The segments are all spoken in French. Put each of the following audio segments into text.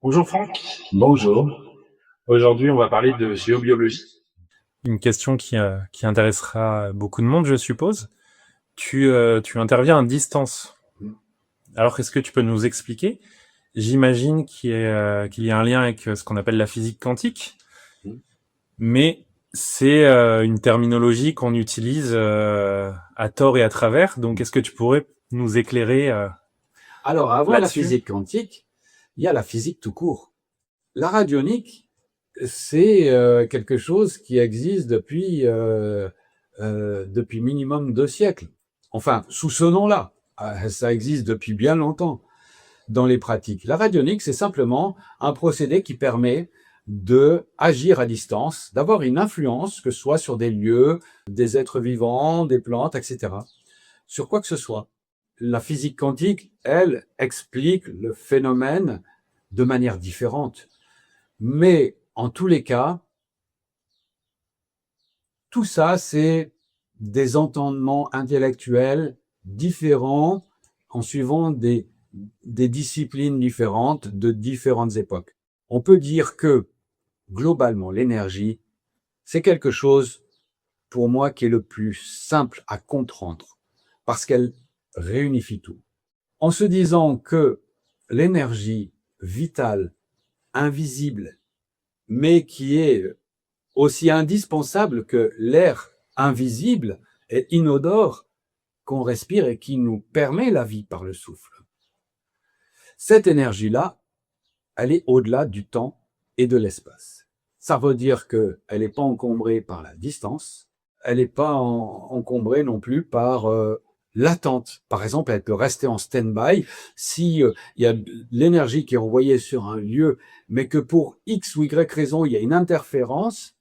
Bonjour Franck, Bonjour. aujourd'hui on va parler de géobiologie. Une question qui intéressera beaucoup de monde, je suppose. Tu interviens à distance. Alors, est-ce que tu peux nous expliquer? J'imagine qu'il y a un lien avec ce qu'on appelle la physique quantique, mais c'est une terminologie qu'on utilise à tort et à travers. Donc, est-ce que tu pourrais nous éclairer Alors, avant la là-dessus? physique quantique, il y a la physique tout court. La radionique, c'est quelque chose qui existe depuis minimum 2 siècles. Enfin, sous ce nom-là. Ça existe depuis bien longtemps dans les pratiques. La radionique, c'est simplement un procédé qui permet de agir à distance, d'avoir une influence, que ce soit sur des lieux, des êtres vivants, des plantes, etc., sur quoi que ce soit. La physique quantique, elle, explique le phénomène de manière différente. Mais en tous les cas, tout ça, c'est des entendements intellectuels différents en suivant des disciplines différentes de différentes époques. On peut dire que, globalement, l'énergie, c'est quelque chose, pour moi, qui est le plus simple à comprendre, parce qu'elle réunifie tout. En se disant que l'énergie vitale, invisible, mais qui est aussi indispensable que l'air invisible et inodore qu'on respire et qui nous permet la vie par le souffle. Cette énergie-là, elle est au-delà du temps et de l'espace. Ça veut dire qu'elle n'est pas encombrée par la distance, elle n'est pas encombrée non plus par l'attente. Par exemple, elle peut rester en stand-by si il y a de l'énergie qui est envoyée sur un lieu, mais que pour X ou Y raison, il y a une interférence.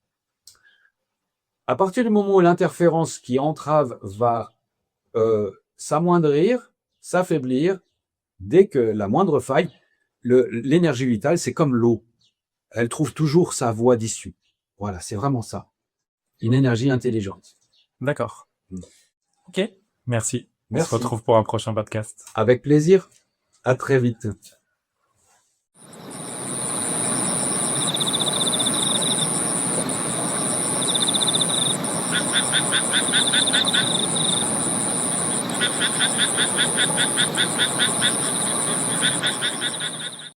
À partir du moment où l'interférence qui entrave va s'amoindrir, s'affaiblir, dès que la moindre faille, l'énergie vitale, c'est comme l'eau. Elle trouve toujours sa voie d'issue. Voilà, c'est vraiment ça. Une énergie intelligente. D'accord. Ok, merci. On se Merci. retrouve pour un prochain podcast. Avec plaisir. À très vite.